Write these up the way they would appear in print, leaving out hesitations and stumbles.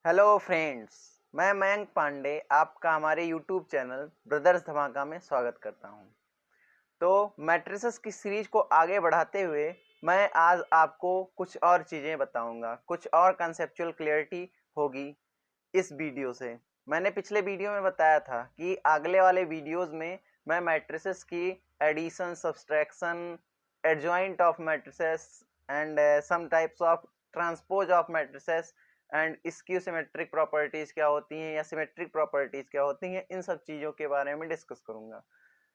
Hello friends, मैं मयंक पांडे आपका हमारे यूट्यूब चैनल ब्रदर्स धमाका में स्वागत करता हूं। तो मैट्रिसेस की सीरीज को आगे बढ़ाते हुए मैं आज आपको कुछ और चीज़ें बताऊंगा, कुछ और कंसेप्चुअल क्लियरिटी होगी इस वीडियो से। मैंने पिछले वीडियो में बताया था कि अगले वाले वीडियोस में मैं मैट्रिसेस की addition, subtraction, adjoint of matrices and some types of transpose of matrices and skew symmetric properties क्या होती हैं या सिमेट्रिक प्रॉपर्टीज क्या होती हैं, इन सब चीज़ों के बारे में डिस्कस करूंगा।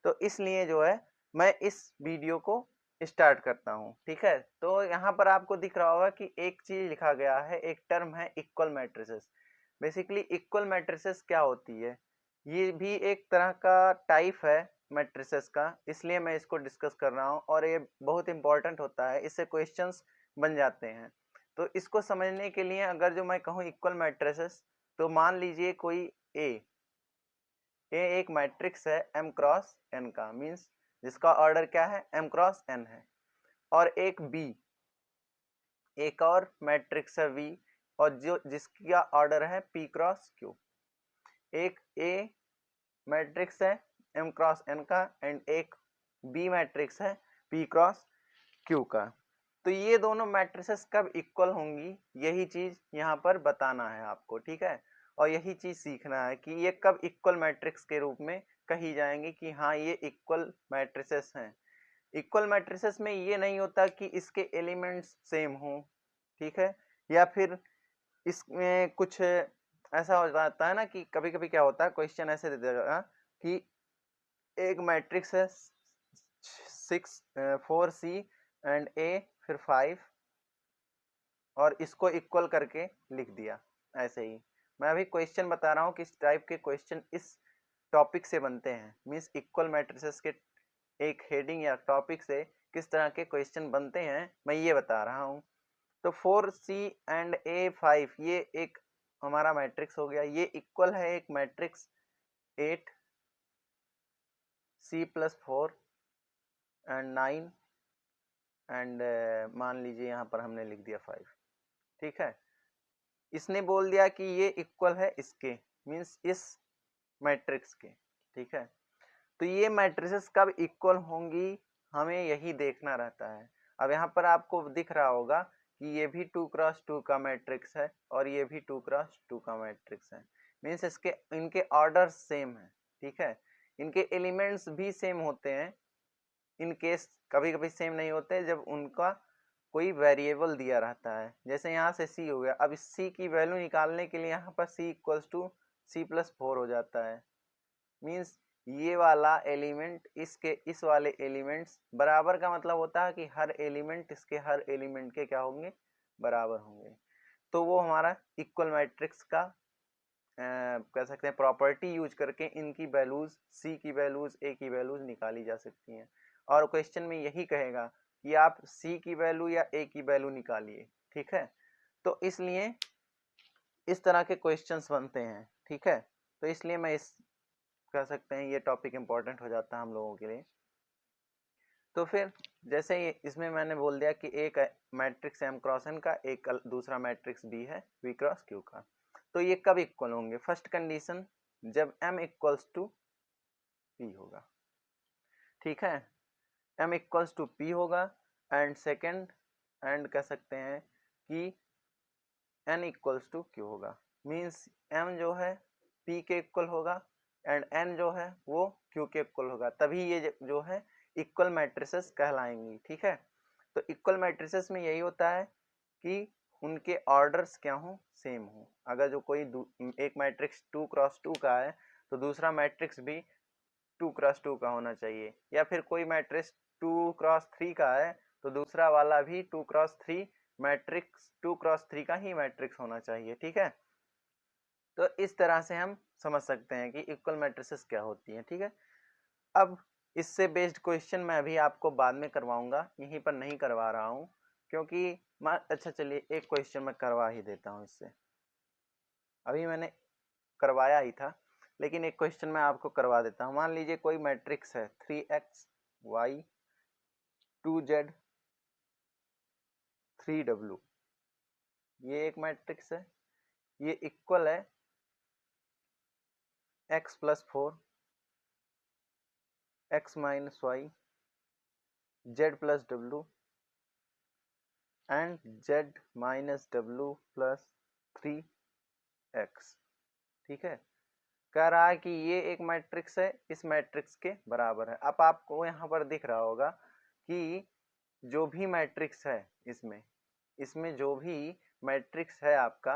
तो इसलिए जो है मैं इस वीडियो को स्टार्ट करता हूँ। ठीक है, तो यहाँ पर आपको दिख रहा होगा कि एक चीज लिखा गया है, एक टर्म है equal matrices. Basically equal matrices क्या होती है, ये भी एक तरह का टाइप है मैट्रिसेस का, इसलिए मैं इसको डिस्कस कर रहा हूँ और ये बहुत इंपॉर्टेंट होता है, इससे क्वेश्चंस बन जाते हैं। तो इसको समझने के लिए अगर जो मैं कहूँ इक्वल मैट्रिसेस, तो मान लीजिए कोई ए एक मैट्रिक्स है m क्रॉस n का, मीन्स जिसका ऑर्डर क्या है m क्रॉस n है, और एक b एक और मैट्रिक्स है v और जो जिसका ऑर्डर है p क्रॉस q। एक a मैट्रिक्स है m क्रॉस n का एंड एक b मैट्रिक्स है p क्रॉस q का। तो ये दोनों मैट्रिसेस कब इक्वल होंगी, यही चीज यहाँ पर बताना है आपको। ठीक है, और यही चीज सीखना है कि ये कब इक्वल मैट्रिक्स के रूप में कही जाएंगी कि हाँ ये इक्वल मैट्रिसेस हैं। इक्वल मैट्रिसेस में ये नहीं होता कि इसके एलिमेंट्स सेम हों, ठीक है, या फिर इसमें कुछ ऐसा हो जाता है ना कि कभी कभी क्या होता है, क्वेश्चन ऐसे दे देगा कि एक मैट्रिक्स है 4c एंड a फिर 5 और इसको इक्वल करके लिख दिया। ऐसे ही मैं अभी क्वेश्चन बता रहा हूँ किस टाइप के क्वेश्चन इस टॉपिक से बनते हैं, मीन्स इक्वल मैट्रिसेस के एक हेडिंग या टॉपिक से किस तरह के क्वेश्चन बनते हैं, मैं ये बता रहा हूँ। तो 4c एंड a5 ये एक हमारा मैट्रिक्स हो गया, ये इक्वल है एक matrix 8c plus 4 and 9 and मान लीजिए यहाँ पर हमने लिख दिया 5। ठीक है, इसने बोल दिया कि ये इक्वल है इसके, मीन्स इस मैट्रिक्स के। ठीक है, तो ये मैट्रिसेस कब इक्वल होंगी हमें यही देखना रहता है। अब यहाँ पर आपको दिख रहा होगा कि ये भी 2x2 का मैट्रिक्स है और ये भी 2x2 का मैट्रिक्स है, मीन्स इसके इनके ऑर्डर सेम है। ठीक है, इनके एलिमेंट्स भी सेम होते हैं, इन केस कभी कभी सेम नहीं होते जब उनका कोई वेरिएबल दिया रहता है। जैसे यहाँ से c हो गया, अब इस c की वैल्यू निकालने के लिए यहाँ पर c equals to c plus 4 हो जाता है, मीन्स ये वाला एलिमेंट इसके इस वाले एलिमेंट्स बराबर का मतलब होता है कि हर एलिमेंट इसके हर एलिमेंट के क्या होंगे, बराबर होंगे। तो वो हमारा इक्वल मैट्रिक्स का कह सकते हैं प्रॉपर्टी यूज करके इनकी वैल्यूज, c की वैल्यूज, a की वैल्यूज निकाली जा सकती हैं। और क्वेश्चन में यही कहेगा कि आप c की वैल्यू या a की वैल्यू निकालिए। ठीक है, तो इसलिए इस तरह के क्वेश्चंस बनते हैं। ठीक है, तो इसलिए मैं इस कह सकते हैं ये टॉपिक इंपॉर्टेंट हो जाता है हम लोगों के लिए। तो फिर जैसे ही इसमें मैंने बोल दिया कि एक मैट्रिक्स m क्रॉस n का, एक दूसरा मैट्रिक्स b है v क्रॉस q का, तो ये कब इक्वल होंगे? फर्स्ट कंडीशन जब m इक्वल्स टू p होगा। ठीक है, m इक्वल्स टू p होगा एंड सेकेंड एंड कह सकते हैं कि n इक्वल्स टू q होगा, मीन्स m जो है p के इक्वल होगा एंड n जो है वो q के इक्वल होगा, तभी ये जो है इक्वल मैट्रिसेस कहलाएंगी। ठीक है, तो इक्वल मैट्रिसेस में यही होता है कि उनके ऑर्डर्स क्या हों, सेम हो। अगर जो कोई एक मैट्रिक्स 2x2 का है तो दूसरा मैट्रिक्स भी 2x2 का होना चाहिए, या फिर कोई मैट्रिक्स 2x3 का है तो दूसरा वाला भी 2x3 मैट्रिक्स 2x3 का ही मैट्रिक्स होना चाहिए। ठीक है, तो इस तरह से हम समझ सकते हैं कि इक्वल मैट्रिसेस क्या होती हैं। ठीक है, अब इससे बेस्ड क्वेश्चन मैं अभी आपको बाद में करवाऊंगा, यहीं पर नहीं करवा रहा हूँ क्योंकि अच्छा चलिए एक क्वेश्चन मैं करवा ही देता हूँ इससे। अभी मैंने करवाया ही था लेकिन एक क्वेश्चन मैं आपको करवा देता हूँ। मान लीजिए कोई मैट्रिक्स है 3x y 2z 3w, ये एक मैट्रिक्स है। ये इक्वल है x + 4 x - y z + w and z - w + 3x। ठीक है, कह रहा है कि ये एक मैट्रिक्स है, इस मैट्रिक्स के बराबर है। अब आपको यहाँ पर दिख रहा होगा कि जो भी मैट्रिक्स है इसमें जो भी मैट्रिक्स है आपका,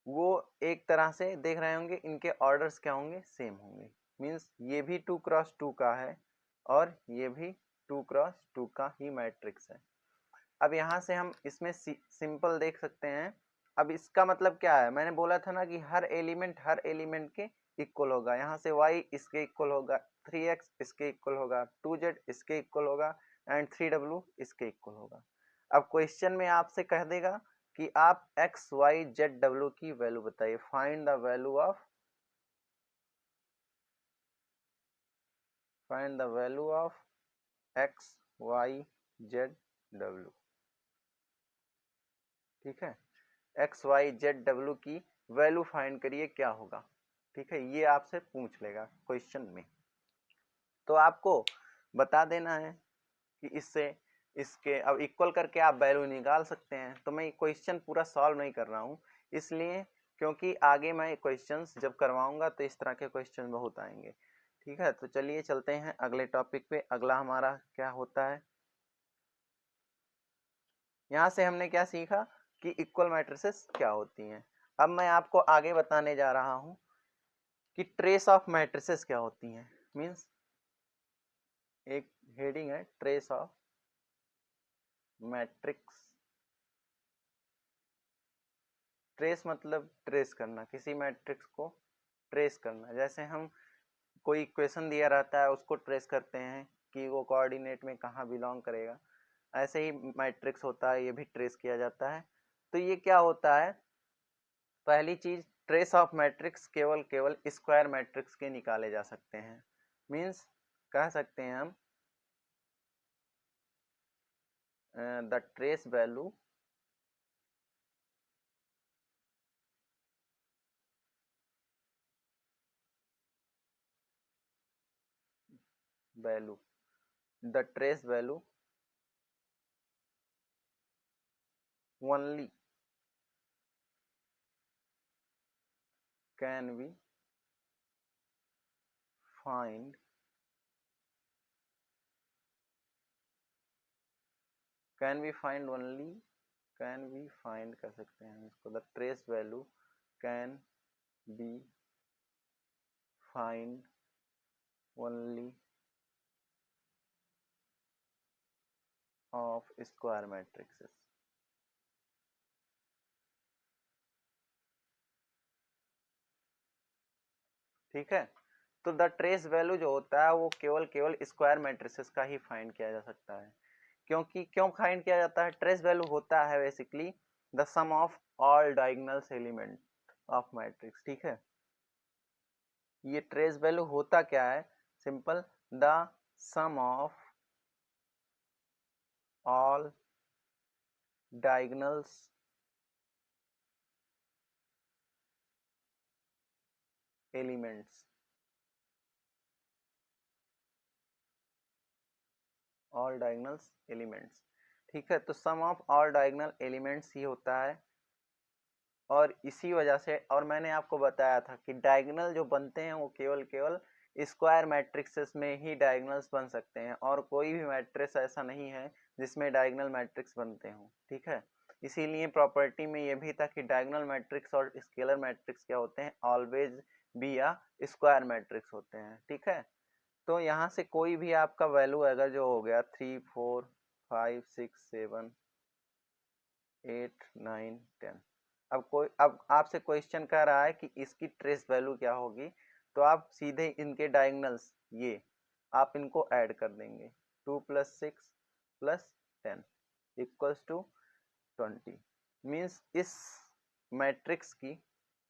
वो एक तरह से देख रहे होंगे, इनके ऑर्डर्स क्या होंगे, सेम होंगे। मीन्स ये भी 2 क्रॉस 2 का है और ये भी 2 क्रॉस 2 का ही मैट्रिक्स है। अब यहाँ से हम इसमें सिंपल देख सकते हैं। अब इसका मतलब क्या है, मैंने बोला था ना कि हर एलिमेंट के इक्वल होगा। यहाँ से y इसके इक्वल होगा, 3x इसके इक्वल होगा, 2z इसके इक्वल होगा एंड 3w इसके इक्वल होगा। अब क्वेश्चन में आपसे कह देगा कि आप x y z w की वैल्यू बताइए, find the value of x y z w। ठीक है, एक्स वाई जेड डब्ल्यू की वैल्यू फाइंड करिए, क्या होगा। ठीक है, ये आपसे पूछ लेगा क्वेश्चन में, तो आपको बता देना है कि इससे इसके अब इक्वल करके आप वैल्यू निकाल सकते हैं। तो मैं क्वेश्चन पूरा सॉल्व नहीं कर रहा हूँ, इसलिए क्योंकि आगे मैं क्वेश्चंस जब करवाऊंगा तो इस तरह के क्वेश्चन बहुत आएंगे। ठीक है, तो चलिए चलते हैं अगले टॉपिक पे। अगला हमारा क्या होता है, यहाँ से हमने क्या सीखा कि इक्वल मैट्रिसेस क्या होती हैं। अब मैं आपको आगे बताने जा रहा हूँ कि ट्रेस ऑफ मैट्रिसेस क्या होती हैं। मींस एक हेडिंग है ट्रेस ऑफ मैट्रिक्स। ट्रेस मतलब ट्रेस करना, किसी मैट्रिक्स को ट्रेस करना। जैसे हम कोई इक्वेशन दिया रहता है उसको ट्रेस करते हैं कि वो कोऑर्डिनेट में कहाँ बिलोंग करेगा, ऐसे ही मैट्रिक्स होता है, ये भी ट्रेस किया जाता है। तो ये क्या होता है, पहली चीज, ट्रेस ऑफ मैट्रिक्स केवल स्क्वायर मैट्रिक्स के निकाले जा सकते हैं। मींस कह सकते हैं हम the trace value the trace value only can we find only can we find कर सकते हैं इसको, the trace value can be find only of square matrixes. ठीक है, तो द ट्रेस वैल्यू जो होता है वो केवल स्क्वायर मैट्रिसेस का ही फाइंड किया जा सकता है। क्यों फाइंड किया जाता है, ट्रेस वैल्यू होता है basically the sum of all diagonals element of matrix. ठीक है, ये ट्रेस वैल्यू होता क्या है, simple, the sum of all diagonals elements, all diagonals elements. ठीक है, तो sum of all diagonal elements ही होता है। और इसी वजह से, और मैंने आपको बताया था कि डायगोनल जो बनते हैं वो केवल स्क्वायर मैट्रिक्सेस में ही डायगोनल्स बन सकते हैं, और कोई भी मैट्रिक्स ऐसा नहीं है जिसमें डायगोनल मैट्रिक्स बनते हों। ठीक है, इसीलिए प्रॉपर्टी में ये भी था कि डायगोनल मैट्रिक्स और स्केलर मैट्रिक्स क्या होते हैं, ऑलवेज बी या स्क्वायर मैट्रिक्स होते हैं। ठीक है, तो यहाँ से कोई भी आपका वैल्यू अगर जो हो गया 3 4 5 6 7 8 9 10, अब आपसे क्वेश्चन कर रहा है कि इसकी ट्रेस वैल्यू क्या होगी, तो आप सीधे इनके डायगोनल्स ये आप इनको ऐड कर देंगे, 2 + 6 + 10 = 20। मीन्स इस मैट्रिक्स की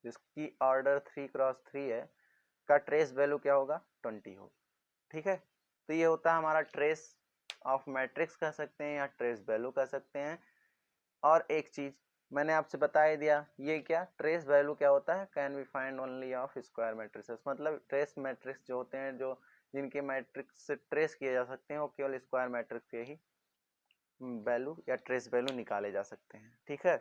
जिसकी ऑर्डर 3 क्रॉस 3 है का ट्रेस वैल्यू क्या होगा, 20 होगा। ठीक है, तो ये होता है हमारा ट्रेस ऑफ मैट्रिक्स कह सकते हैं या ट्रेस वैल्यू कह सकते हैं। और एक चीज, मैंने आपसे बता ही दिया। ये क्या ट्रेस वैल्यू क्या होता है, can be find only of square matrices, मतलब ट्रेस मैट्रिक्स जो होते हैं, जो जिनके मैट्रिक्स से ट्रेस किए जा सकते हैं, वो केवल स्क्वायर मैट्रिक्स के ही वैल्यू या ट्रेस वैल्यू निकाले जा सकते हैं। ठीक है,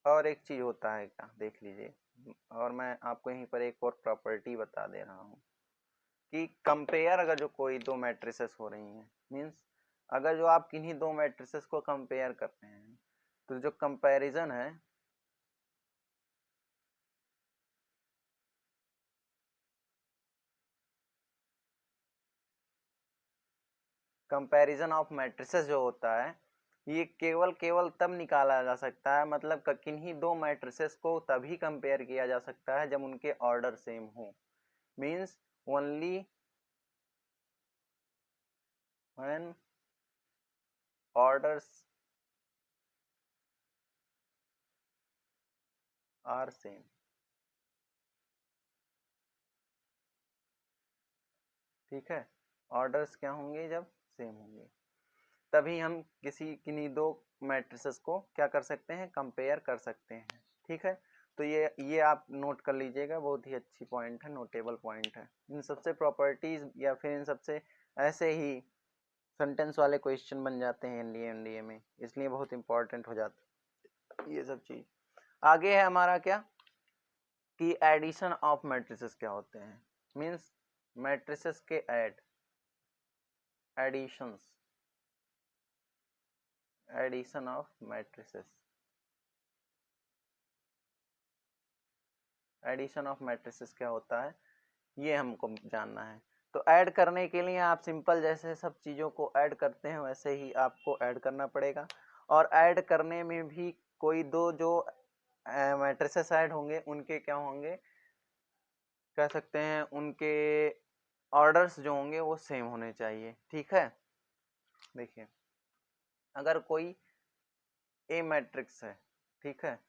और एक चीज होता है क्या, देख लीजिए, और मैं आपको यहीं पर एक और प्रॉपर्टी बता दे रहा हूँ कि कंपेयर अगर जो कोई दो मैट्रिसेस हो रही हैं, मींस अगर जो आप किन्हीं दो मैट्रिसेस को कंपेयर कर रहे हैं, तो जो कंपैरिजन है, कंपैरिजन ऑफ मैट्रिसेस जो होता है, ये केवल केवल तब निकाला जा सकता है, मतलब किन्हीं दो मैट्रिसेस को तभी कंपेयर किया जा सकता है जब उनके ऑर्डर सेम हो, means only when orders are same. ठीक है, ऑर्डर्स क्या होंगे, जब सेम होंगे तभी हम किन्हीं दो मैट्रिसेस को क्या कर सकते हैं, कंपेयर कर सकते हैं। ठीक है, तो ये आप नोट कर लीजिएगा, बहुत ही अच्छी पॉइंट है, नोटेबल पॉइंट है। इन सबसे प्रॉपर्टीज या फिर इन सबसे ऐसे ही सेंटेंस वाले क्वेश्चन बन जाते हैं एनडीए एनडीए में, इसलिए बहुत इंपॉर्टेंट हो जाता है ये सब चीज। आगे है हमारा क्या, कि एडिशन ऑफ मैट्रिसेस क्या होते हैं, मींस मैट्रिसेस के additions, addition of matrices, addition of matrices क्या होता है, ये हमको जानना है। तो ऐड करने के लिए आप सिंपल जैसे सब चीज़ों को ऐड करते हैं वैसे ही आपको ऐड करना पड़ेगा, और ऐड करने में भी कोई दो जो मैट्रिसेस ऐड होंगे उनके क्या होंगे, कह सकते हैं उनके ऑर्डर्स जो होंगे वो सेम होने चाहिए। ठीक है, देखिए अगर कोई ए मैट्रिक्स है, ठीक है,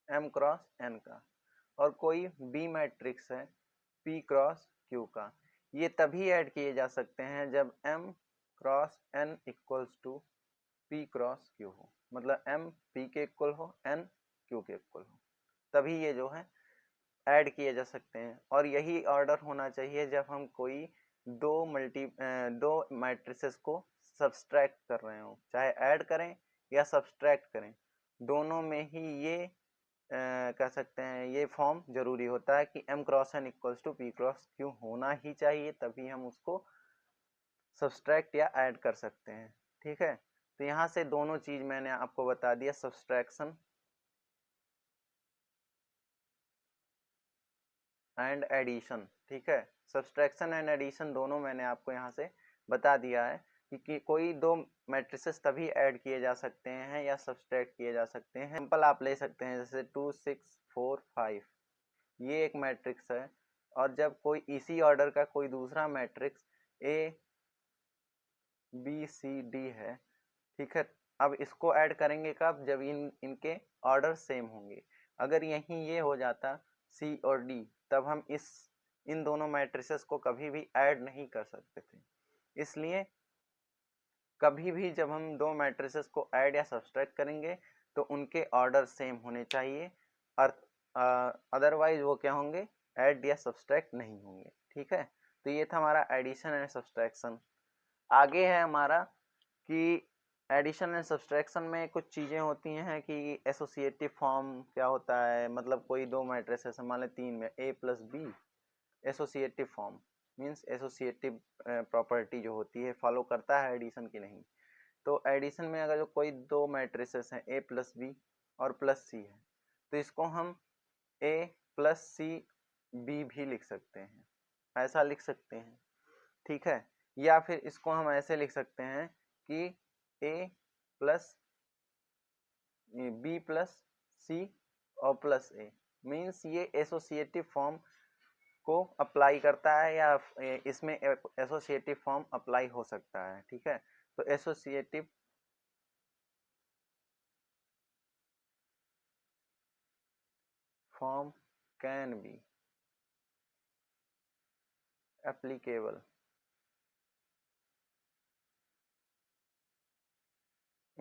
एम क्रॉस एन का, और कोई बी मैट्रिक्स है पी क्रॉस क्यू का, ये तभी ऐड किए जा सकते हैं जब M cross N equals to P cross Q हो, मतलब एम पी के इक्वल हो, एन क्यू के इक्वल हो, तभी ये जो है ऐड किए जा सकते हैं। और यही ऑर्डर होना चाहिए जब हम कोई दो मैट्रिसेस को सब्सट्रैक्ट कर रहे हो, चाहे ऐड करें या सब्सट्रैक्ट करें, दोनों में ही ये कह सकते हैं ये फॉर्म जरूरी होता है कि m cross n equals to P cross Q होना ही चाहिए, तभी हम उसको सब्सट्रैक्ट या ऐड कर सकते हैं। ठीक है, तो यहाँ से दोनों चीज मैंने आपको बता दिया, सब्सट्रैक्शन एंड एडिशन। ठीक है, सब्सट्रैक्शन एंड एडिशन दोनों मैंने आपको यहाँ से बता दिया है कि कोई दो मैट्रिसेस तभी ऐड किए जा सकते हैं या सब्सट्रैक्ट किए जा सकते हैं। सिंपल आप ले सकते हैं जैसे 2 6 4 5, ये एक मैट्रिक्स है, और जब कोई इसी ऑर्डर का कोई दूसरा matrix A B C D है, ठीक है, अब इसको ऐड करेंगे कब, जब इनके ऑर्डर सेम होंगे। अगर यहीं ये हो जाता सी और डी, तब हम इन दोनों मैट्रिसेस को कभी भी ऐड नहीं कर सकते थे। इसलिए कभी भी जब हम दो मैट्रिसेस को ऐड या सब्सट्रैक्ट करेंगे तो उनके ऑर्डर सेम होने चाहिए, और अदरवाइज वो क्या होंगे, ऐड या सब्सट्रैक्ट नहीं होंगे। ठीक है, तो ये था हमारा एडिशन एंड सब्सट्रैक्शन। आगे है हमारा कि एडिशन एंड सब्सट्रैक्शन में कुछ चीज़ें होती हैं कि एसोसिएटिव फॉर्म क्या होता है, मतलब कोई दो मैट्रिसेस मान लें तीन में A plus B, associative form means associative property जो होती है फॉलो करता है एडिशन की, नहीं। तो एडिशन में अगर जो कोई दो मैट्रिसेस हैं ए प्लस बी और प्लस सी है, तो इसको हम ए प्लस सी बी भी लिख सकते हैं, ऐसा लिख सकते हैं। ठीक है, या फिर इसको हम ऐसे लिख सकते हैं कि ए प्लस बी प्लस सी और प्लस ए, मीन्स ये एसोसिएटिव फॉर्म को अप्लाई करता है, या इसमें एसोसिएटिव फॉर्म अप्लाई हो सकता है। ठीक है, तो associative form can be applicable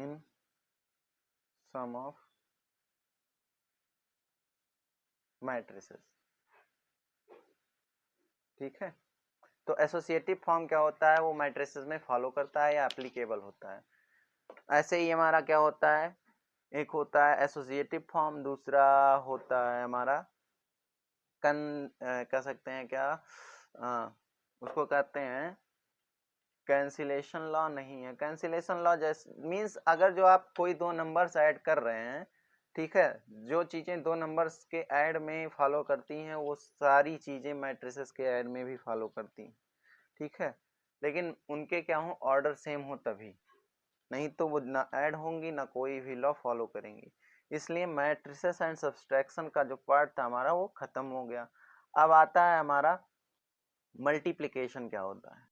in sum of matrices. ठीक है, तो एसोसिएटिव फॉर्म क्या होता है, वो मैट्रिसेस में फॉलो करता है या एप्लीकेबल होता है। ऐसे ही हमारा क्या होता है, एक होता है एसोसिएटिव फॉर्म, दूसरा होता है हमारा कह सकते हैं क्या, उसको कहते हैं कैंसिलेशन लॉ। नहीं है कैंसिलेशन लॉ, जैसे मींस अगर जो आप कोई दो नंबर्स ऐड कर रहे हैं, ठीक है, जो चीजें दो नंबर्स के ऐड में फॉलो करती हैं वो सारी चीजें मैट्रिसेस के ऐड में भी फॉलो करती हैं। ठीक है, लेकिन उनके क्या हो, ऑर्डर सेम हो तभी, नहीं तो वो ना ऐड होंगी ना कोई भी लॉ फॉलो करेंगी। इसलिए मैट्रिसेस एंड सब्सट्रैक्शन का जो पार्ट था हमारा वो खत्म हो गया। अब आता है हमारा मल्टीप्लिकेशन क्या होता है।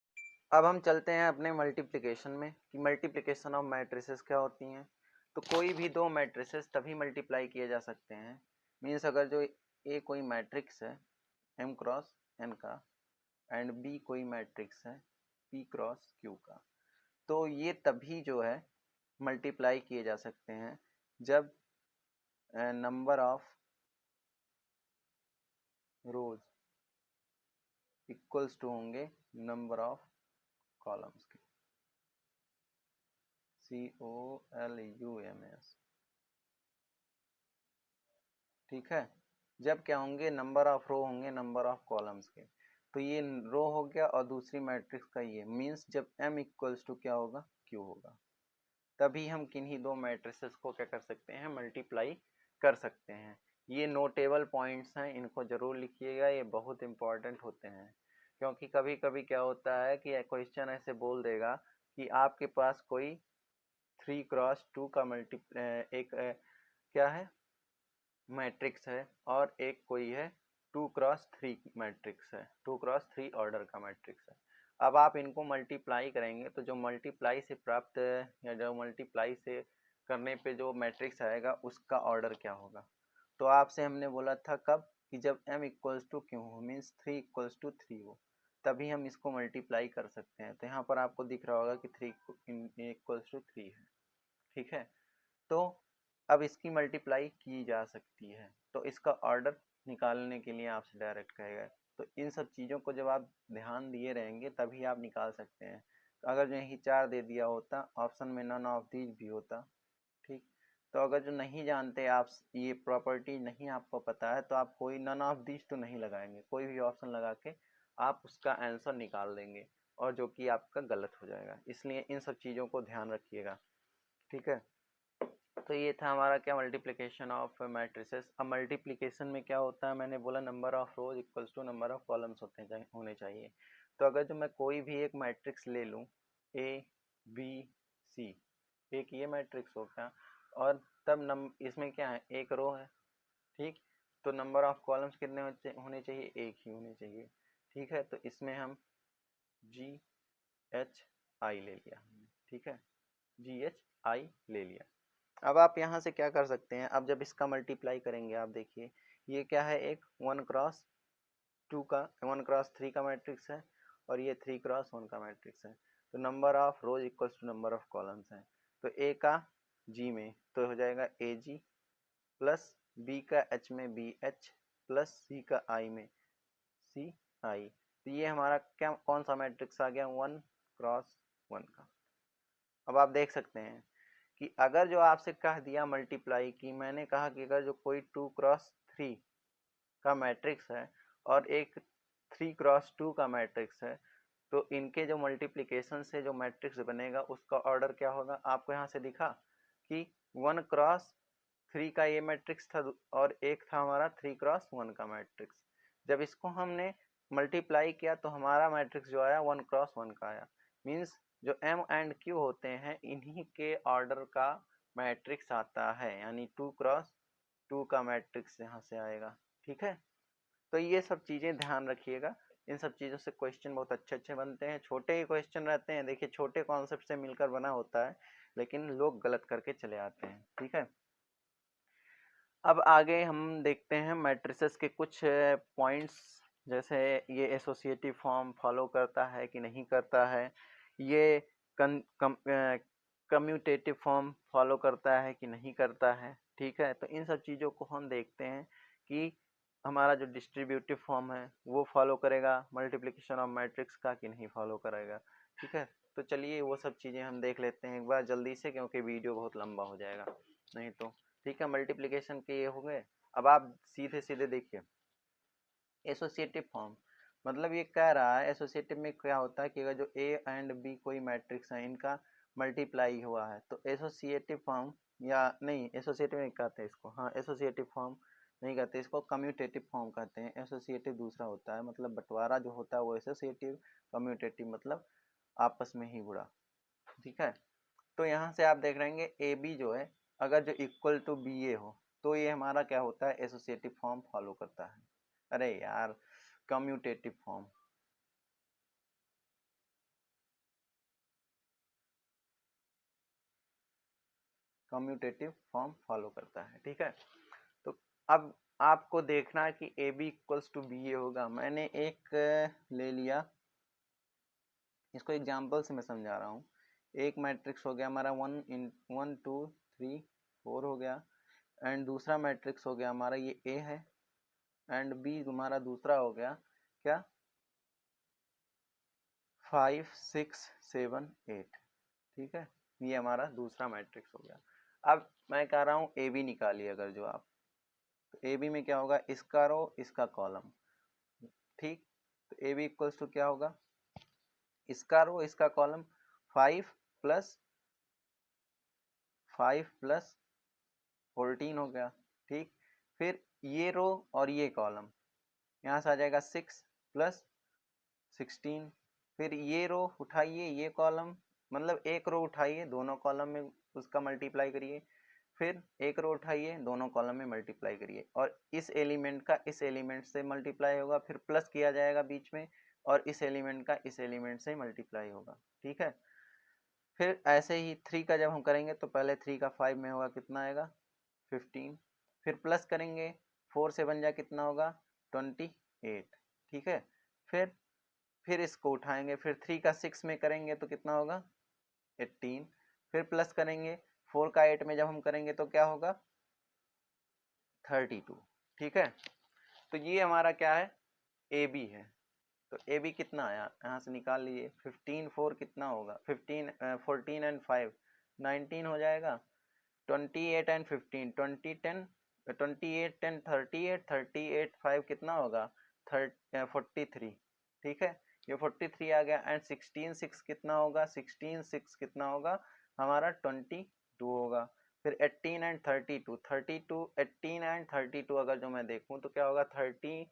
अब हम चलते हैं अपने मल्टीप्लिकेशन में कि मल्टीप्लिकेशन ऑफ मैट्रिसेस क्या होती हैं। तो कोई भी दो मैट्रिसेस तभी मल्टीप्लाई किए जा सकते हैं, मीन्स अगर जो ए कोई मैट्रिक्स है m क्रॉस n का एंड b कोई मैट्रिक्स है p क्रॉस q का, तो ये तभी जो है मल्टीप्लाई किए जा सकते हैं जब number of rows equals to होंगे नंबर ऑफ कॉलम्स के। COLUMS। ठीक है, जब क्या होंगे, नंबर ऑफ रो होंगे नंबर ऑफ कॉलम्स के। तो ये रो हो गया और दूसरी मैट्रिक्स का ये मींस जब m इक्वल्स टू क्या होगा, q होगा, तभी हम किन्हीं दो मैट्रिसेस को क्या कर सकते हैं, मल्टीप्लाई कर सकते हैं। ये नोटेबल पॉइंट्स हैं, इनको जरूर लिखिएगा, ये बहुत इंपॉर्टेंट होते हैं। क्योंकि कभी कभी क्या होता है कि क्वेश्चन ऐसे बोल देगा कि आपके पास कोई 3x2 का क्या है मैट्रिक्स है और एक कोई है 2x3 मैट्रिक्स है, 2x3 ऑर्डर का मैट्रिक्स है। अब आप इनको मल्टीप्लाई करेंगे तो जो मल्टीप्लाई से प्राप्त या जो मल्टीप्लाई से करने पे जो मैट्रिक्स आएगा उसका ऑर्डर क्या होगा। तो आपसे हमने बोला था कब, कि जब m इक्वल्स टू क्यों हो, मीन्स 3 इक्वल्स टू 3 हो, तभी हम इसको मल्टीप्लाई कर सकते हैं। तो यहाँ पर आपको दिख रहा होगा कि 3 इक्वल्स टू 3 है। ठीक है, तो अब इसकी मल्टीप्लाई की जा सकती है, तो इसका ऑर्डर निकालने के लिए आपसे डायरेक्ट कहेगा। तो इन सब चीज़ों को जब आप ध्यान दिए रहेंगे तभी आप निकाल सकते हैं। तो अगर जो यही 4 दे दिया होता, ऑप्शन में नन ऑफ दीज भी होता। ठीक, तो अगर जो नहीं जानते आप, ये प्रॉपर्टी नहीं आपको पता है, तो आप कोई नन ऑफ दीज तो नहीं लगाएंगे, कोई भी ऑप्शन लगा के आप उसका आंसर निकाल देंगे, और जो कि आपका गलत हो जाएगा। इसलिए इन सब चीज़ों को ध्यान रखिएगा। ठीक है, तो ये था हमारा क्या, मल्टीप्लिकेशन ऑफ मैट्रिसेस। अब मल्टीप्लिकेशन में क्या होता है, मैंने बोला number of rows equals to number of columns होने चाहिए। तो अगर जो मैं कोई भी एक मैट्रिक्स ले लूँ ABC, एक ये मैट्रिक्स हो गया, और तब इसमें क्या है, एक रो है। ठीक, तो नंबर ऑफ कॉलम्स कितने होने चाहिए, एक ही होने चाहिए। ठीक है, तो इसमें हम GHI ले लिया। ठीक है, GHI ले लिया। अब आप यहाँ से क्या कर सकते हैं, अब जब इसका मल्टीप्लाई करेंगे, आप देखिए ये क्या है, एक 1x2 का 1x3 का मैट्रिक्स है, और ये 3x1 का मैट्रिक्स है। तो number of rows equals to number of columns है। तो ए का जी में तो हो जाएगा AG, प्लस बी का H में BH, प्लस सी का I में CI। तो ये हमारा क्या, कौन सा मैट्रिक्स आ गया, 1x1 का। अब आप देख सकते हैं कि अगर जो आपसे कह दिया मल्टीप्लाई की, मैंने कहा कि अगर जो कोई 2x3 का मैट्रिक्स है और एक 3x2 का मैट्रिक्स है, तो इनके जो मल्टीप्लिकेशन से जो मैट्रिक्स बनेगा उसका ऑर्डर क्या होगा। आपको यहाँ से दिखा कि 1x3 का ये मैट्रिक्स था और एक था हमारा 3x1 का मैट्रिक्स। जब इसको हमने मल्टीप्लाई किया तो हमारा मैट्रिक्स जो आया 1x1 का आया। मीन्स जो M एंड Q होते हैं इन्हीं के ऑर्डर का मैट्रिक्स आता है, यानी 2x2 का मैट्रिक्स यहाँ से आएगा। ठीक है, तो ये सब चीज़ें ध्यान रखिएगा। इन सब चीज़ों से क्वेश्चन बहुत अच्छे अच्छे बनते हैं, छोटे ही क्वेश्चन रहते हैं। देखिए छोटे कॉन्सेप्ट से मिलकर बना होता है, लेकिन लोग गलत करके चले आते हैं। ठीक है, अब आगे हम देखते हैं मैट्रिसेस के कुछ पॉइंट्स, जैसे ये एसोसिएटिव फॉर्म फॉलो करता है कि नहीं करता है, ये कम्यूटेटिव फॉर्म फॉलो करता है कि नहीं करता है। ठीक है, तो इन सब चीज़ों को हम देखते हैं कि हमारा जो डिस्ट्रीब्यूटिव फॉर्म है वो फॉलो करेगा मल्टीप्लिकेशन ऑफ मैट्रिक्स का कि नहीं फॉलो करेगा। ठीक है, तो चलिए वो सब चीज़ें हम देख लेते हैं एक बार जल्दी से, क्योंकि वीडियो बहुत लंबा हो जाएगा नहीं तो। ठीक है, मल्टीप्लिकेशन के ये हो गए। अब आप सीधे सीधे देखिए एसोसिएटिव फॉर्म, मतलब ये कह रहा है एसोसिएटिव में क्या होता है कि अगर जो ए एंड बी कोई मैट्रिक्स है इनका मल्टीप्लाई हुआ है तो एसोसिएटिव फॉर्म, या नहीं एसोसिएटिव नहीं कहते इसको, हाँ एसोसिएटिव फॉर्म नहीं कहते इसको, कम्यूटेटिव फॉर्म कहते हैं। एसोसिएटिव दूसरा होता है, मतलब बंटवारा जो होता है वो एसोसिएटिव, कम्यूटेटिव मतलब आपस में ही जुड़ा। ठीक है, तो यहाँ से आप देख रहेंगे ए बी जो है अगर जो इक्वल टू बी ए हो तो ये हमारा क्या होता है, एसोसिएटिव फॉर्म फॉलो करता है। अरे यार, commutative form, commutative form follow करता है। ठीक है, तो अब आपको देखना है कि A B equals to B A होगा। मैंने एक ले लिया, इसको एग्जाम्पल से मैं समझा रहा हूँ। एक मैट्रिक्स हो गया हमारा 1 2 3 4 हो गया, एंड दूसरा मैट्रिक्स हो गया हमारा ये ए है, एंड बी हमारा दूसरा हो गया क्या 5 6 7 8। ठीक है, ये हमारा दूसरा मैट्रिक्स हो गया। अब मैं कह रहा हूँ ए बी निकालिए, अगर जो आप, तो ए बी में क्या होगा, इसका रो इसका कॉलम। ठीक, तो ए बी इक्वल्स टू क्या होगा, इसका रो इसका कॉलम, 5 प्लस 14 हो गया। ठीक, फिर ये रो और ये कॉलम, यहाँ से आ जाएगा 6 प्लस 16, फिर ये रो उठाइए ये कॉलम, मतलब एक रो उठाइए दोनों कॉलम में उसका मल्टीप्लाई करिए, फिर एक रो उठाइए दोनों कॉलम में मल्टीप्लाई करिए, और इस एलिमेंट का इस एलिमेंट से मल्टीप्लाई होगा, फिर प्लस किया जाएगा बीच में, और इस एलिमेंट का इस एलिमेंट से मल्टीप्लाई होगा। ठीक है, फिर ऐसे ही 3 का जब हम करेंगे तो पहले 3 का 5 में होगा कितना आएगा 15, फिर प्लस करेंगे 4 से बन जाए कितना होगा 28। ठीक है, फिर इसको उठाएंगे, फिर 3 का 6 में करेंगे तो कितना होगा 18, फिर प्लस करेंगे 4 का 8 में जब हम करेंगे तो क्या होगा 32। ठीक है, तो ये हमारा क्या है ए बी है। तो ए बी कितना आया यहाँ से निकाल लीजिए, 15 4 कितना होगा 14 एंड 5 19 हो जाएगा, 28 एंड 15 28 एंड 38 5 कितना होगा 43। ठीक है, ये 43 आ गया, एंड 16 6 कितना होगा 16 6 कितना होगा हमारा 22 होगा, फिर 18 एंड 32 18 एंड 32 अगर जो मैं देखूं तो क्या होगा 30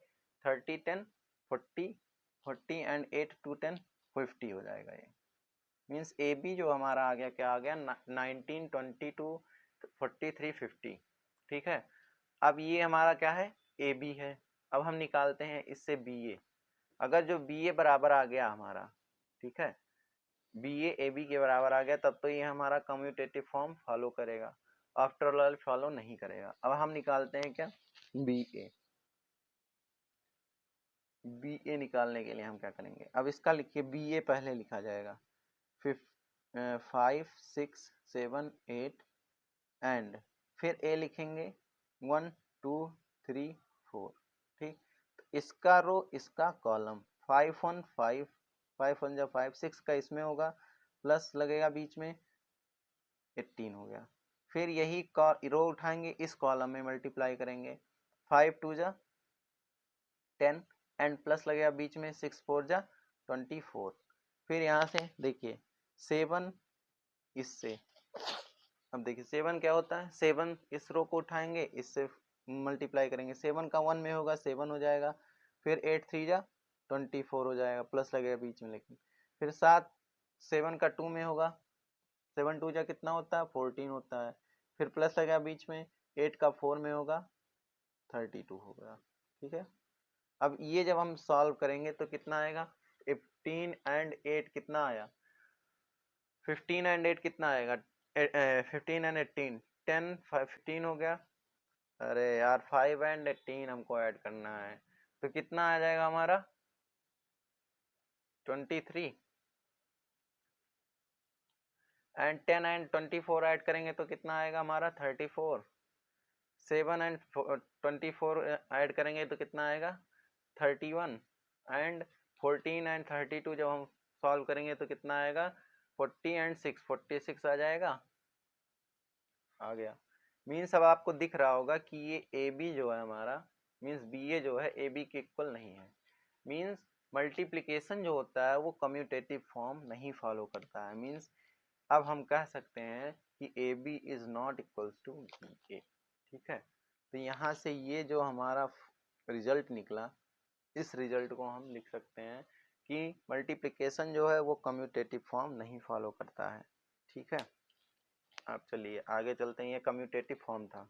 30 10 40 40 एंड 8 2 10 50 हो जाएगा। ये मीन्स ए बी जो हमारा आ गया क्या आ गया 19 22 43 50। ठीक है, अब ये हमारा क्या है ए बी है। अब हम निकालते हैं इससे बी ए, अगर जो बी ए बराबर आ गया हमारा, ठीक है बी ए बी के बराबर आ गया तब तो ये हमारा कम्यूटेटिव फॉर्म फॉलो करेगा, आफ्टर ऑल फॉलो नहीं करेगा। अब हम निकालते हैं क्या बी ए, बी ए निकालने के लिए हम क्या करेंगे, अब इसका लिखिए बी ए पहले लिखा जाएगा 5 6 7 8 एंड फिर ए लिखेंगे 1 2 3 4। ठीक, तो इसका रो इसका कॉलम 5 1 5 5 1 जब 5 6 का इसमें होगा प्लस लगेगा बीच में 18 हो गया, फिर यही रो उठाएंगे इस कॉलम में मल्टीप्लाई करेंगे 5 2 जा 10 एंड प्लस लगेगा बीच में 6 4 जा 24, फिर यहाँ से देखिए 7 इससे, अब देखिए 7 क्या होता है 7 इस रो को उठाएंगे इससे मल्टीप्लाई करेंगे, 7 का 1 में होगा 7 हो जाएगा, फिर 8 3 जा 24 हो जाएगा प्लस लगेगा बीच में, लेकिन फिर 7 7 का 2 में होगा 7 2 जा कितना होता है 14 होता है, फिर प्लस लगेगा बीच में 8 का 4 में होगा 32 होगा। ठीक है, अब ये जब हम सॉल्व करेंगे तो कितना आएगा 15 एंड 8 कितना आया 15 एंड 8 कितना आएगा 15 एंड 18 10 15 हो गया, अरे यार 5 एंड 18 हमको ऐड करना है तो कितना आ जाएगा हमारा 23, एंड 10 एंड 24 ऐड करेंगे तो कितना आएगा हमारा 34। 7 एंड 24 ऐड करेंगे तो कितना आएगा 31। एंड 14 एंड 32 जब हम सॉल्व करेंगे तो कितना आएगा 40 एंड 6 46 आ जाएगा। आ गया। मीन्स अब आपको दिख रहा होगा कि ये ए बी जो है हमारा मीन्स बी ए जो है ए बी के इक्वल नहीं है। मीन्स मल्टीप्लिकेशन जो होता है वो कम्यूटेटिव फॉर्म नहीं फॉलो करता है। मीन्स अब हम कह सकते हैं कि A B is not equals to B A. ठीक है, तो यहाँ से ये जो हमारा रिजल्ट निकला इस रिजल्ट को हम लिख सकते हैं कि मल्टीप्लिकेशन जो है वो कम्यूटेटिव फॉर्म नहीं फॉलो करता है। ठीक है, अब चलिए आगे चलते हैं। ये कम्यूटेटिव फॉर्म था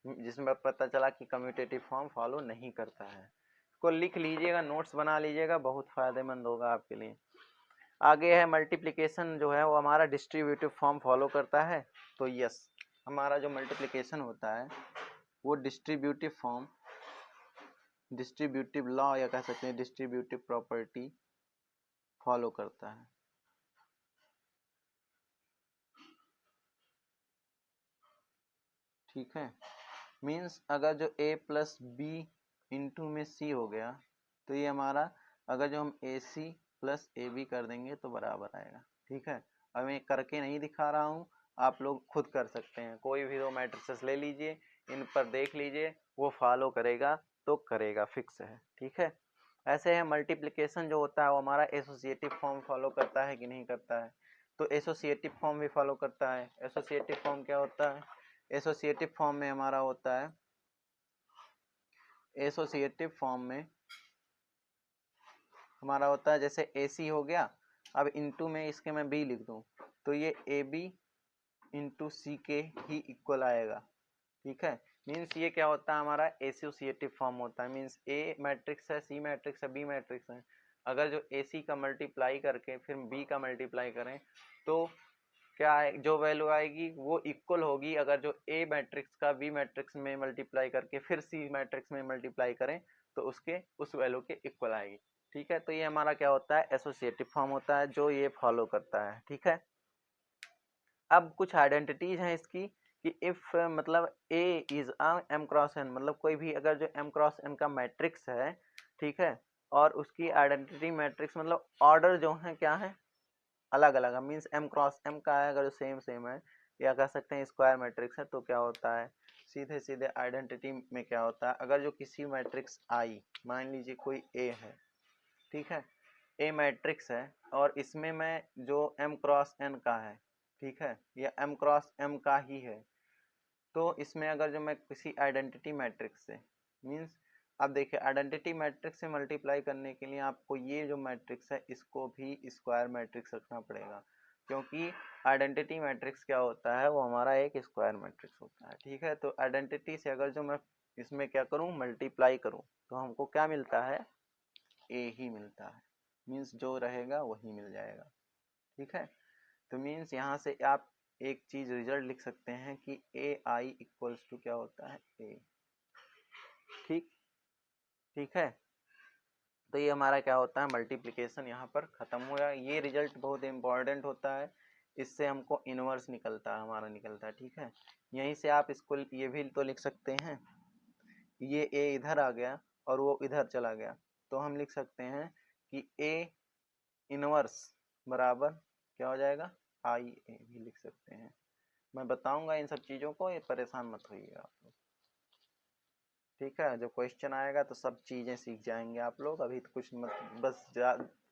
जिसमें पता चला कि कम्यूटेटिव फॉर्म फॉलो नहीं करता है। इसको लिख लीजिएगा, नोट्स बना लीजिएगा, बहुत फायदेमंद होगा आपके लिए। आगे है मल्टीप्लिकेशन जो है वो हमारा डिस्ट्रीब्यूटिव फॉर्म फॉलो करता है। तो यस, हमारा जो मल्टीप्लिकेशन होता है वो डिस्ट्रीब्यूटिव फॉर्म, डिस्ट्रीब्यूटिव लॉ या कह सकते हैं डिस्ट्रीब्यूटिव प्रॉपर्टी फॉलो करता है। ठीक है, मीन्स अगर जो a प्लस बी इंटू में c हो गया तो ये हमारा अगर जो हम ए सी प्लस ए बी कर देंगे तो बराबर आएगा। ठीक है, अब मैं करके नहीं दिखा रहा हूँ, आप लोग खुद कर सकते हैं। कोई भी दो मैट्रिसेस ले लीजिए, इन पर देख लीजिए, वो फॉलो करेगा तो करेगा, फिक्स है। ठीक है, ऐसे है मल्टीप्लिकेशन जो होता है वो हमारा एसोसिएटिव फॉर्म फॉलो करता है कि नहीं करता है। तो एसोसिएटिव फॉर्म भी फॉलो करता है। एसोसिएटिव फॉर्म क्या होता है, एसोसिएटिव फॉर्म में हमारा होता है, एसोसिएटिव फॉर्म में हमारा होता है जैसे ए सी हो गया, अब इंटू में इसके मैं बी लिख दूं तो ये ए बी इंटू सी के ही इक्वल आएगा। ठीक है, मीन्स ये क्या होता है हमारा एसोसिएटिव फॉर्म होता है। मीन्स ए मैट्रिक्स है, सी मैट्रिक्स है, बी मैट्रिक्स है, अगर जो ए सी का मल्टीप्लाई करके फिर बी का मल्टीप्लाई करें तो क्या है, जो वैल्यू आएगी वो इक्वल होगी अगर जो ए मैट्रिक्स का बी मैट्रिक्स में मल्टीप्लाई करके फिर सी मैट्रिक्स में मल्टीप्लाई करें तो उसके उस वैल्यू के इक्वल आएगी। ठीक है, तो ये हमारा क्या होता है एसोसिएटिव फॉर्म होता है जो ये फॉलो करता है। ठीक है, अब कुछ आइडेंटिटीज हैं इसकी कि इफ मतलब ए इज एम क्रॉस एन, मतलब कोई भी अगर जो एम क्रॉस एन का मैट्रिक्स है, ठीक है, और उसकी आइडेंटिटी मैट्रिक्स मतलब ऑर्डर जो है क्या है अलग अलग है। मीन्स एम क्रॉस एम का है अगर जो सेम सेम है या कह सकते हैं स्क्वायर मैट्रिक्स है तो क्या होता है सीधे सीधे आइडेंटिटी में क्या होता है, अगर जो किसी मैट्रिक्स आई मान लीजिए कोई ए है, ठीक है, ए मैट्रिक्स है और इसमें मैं जो एम क्रॉस एन का है, ठीक है, या एम क्रॉस एम का ही है, तो इसमें अगर जो मैं किसी आइडेंटिटी मैट्रिक्स से मीन्स अब देखिए आइडेंटिटी मैट्रिक्स से मल्टीप्लाई करने के लिए आपको ये जो मैट्रिक्स है इसको भी स्क्वायर मैट्रिक्स रखना पड़ेगा, क्योंकि आइडेंटिटी मैट्रिक्स क्या होता है वो हमारा एक स्क्वायर मैट्रिक्स होता है। ठीक है, तो आइडेंटिटी से अगर जो मैं इसमें क्या करूं मल्टीप्लाई करूं तो हमको क्या मिलता है ए ही मिलता है। मीन्स जो रहेगा वही मिल जाएगा। ठीक है, तो मीन्स यहाँ से आप एक चीज रिजल्ट लिख सकते हैं कि ए आई इक्वल्स टू क्या होता है ए। ठीक, ठीक है, तो ये हमारा क्या होता है मल्टीप्लिकेशन यहाँ पर खत्म हुआ। ये रिजल्ट बहुत इंपॉर्टेंट होता है, इससे हमको इनवर्स निकलता है हमारा निकलता है। ठीक है, यहीं से आप इसको ये भी तो लिख सकते हैं, ये ए इधर आ गया और वो इधर चला गया तो हम लिख सकते हैं कि ए इनवर्स बराबर क्या हो जाएगा आई ए भी लिख सकते हैं। मैं बताऊंगा इन सब चीज़ों को, ये परेशान मत होइएगा आप लोग। ठीक है, जो क्वेश्चन आएगा तो सब चीज़ें सीख जाएंगे आप लोग। अभी तो कुछ मत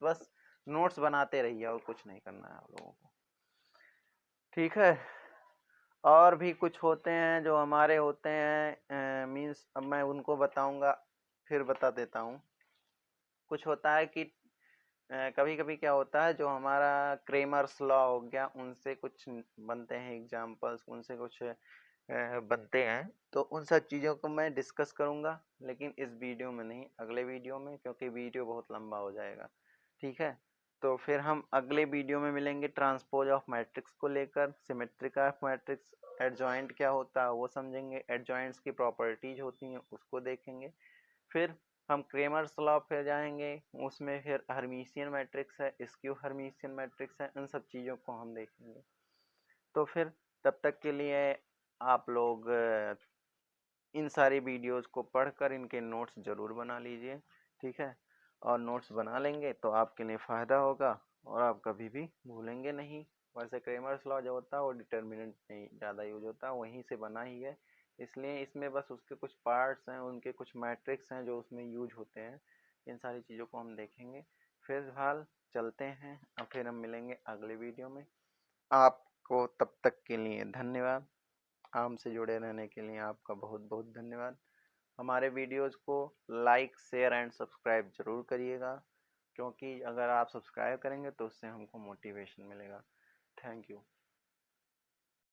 बस नोट्स बनाते रहिए और कुछ नहीं करना है आप लोगों को। ठीक है, और भी कुछ होते हैं जो हमारे होते हैं मीन्स अब मैं उनको बताऊंगा, फिर बता देता हूँ। कुछ होता है कि कभी कभी क्या होता है जो हमारा क्रेमर्स लॉ हो गया उनसे कुछ बनते हैं एग्जाम्पल्स, उनसे कुछ बनते हैं, तो उन सब चीज़ों को मैं डिस्कस करूंगा लेकिन इस वीडियो में नहीं, अगले वीडियो में, क्योंकि वीडियो बहुत लंबा हो जाएगा। ठीक है, तो फिर हम अगले वीडियो में मिलेंगे ट्रांसपोज ऑफ मैट्रिक्स को लेकर, सिमेट्रिक ऑफ मैट्रिक्स, एडजॉइंट क्या होता है वो समझेंगे, एडजॉइंट्स की प्रॉपर्टीज होती हैं उसको देखेंगे, फिर हम क्रेमर्स लॉ पे जाएंगे, उसमें फिर हर्मिशियन मैट्रिक्स है, स्क्यू हर्मिशियन मैट्रिक्स है, इन सब चीज़ों को हम देखेंगे। तो फिर तब तक के लिए आप लोग इन सारी वीडियोस को पढ़कर इनके नोट्स ज़रूर बना लीजिए, ठीक है। और नोट्स बना लेंगे तो आपके लिए फ़ायदा होगा और आप कभी भी भूलेंगे नहीं। वैसे क्रेमर्स लॉ जो होता है वो डिटर्मिनेंट नहीं ज़्यादा यूज होता है, वहीं से बना ही है, इसलिए इसमें बस उसके कुछ पार्ट्स हैं, उनके कुछ मैट्रिक्स हैं जो उसमें यूज होते हैं। इन सारी चीज़ों को हम देखेंगे। फिलहाल चलते हैं, अब फिर हम मिलेंगे अगले वीडियो में। आपको तब तक के लिए धन्यवाद। आम से जुड़े रहने के लिए आपका बहुत बहुत धन्यवाद। हमारे वीडियोस को लाइक, शेयर एंड सब्सक्राइब ज़रूर करिएगा, क्योंकि अगर आप सब्सक्राइब करेंगे तो उससे हमको मोटिवेशन मिलेगा। Thank you.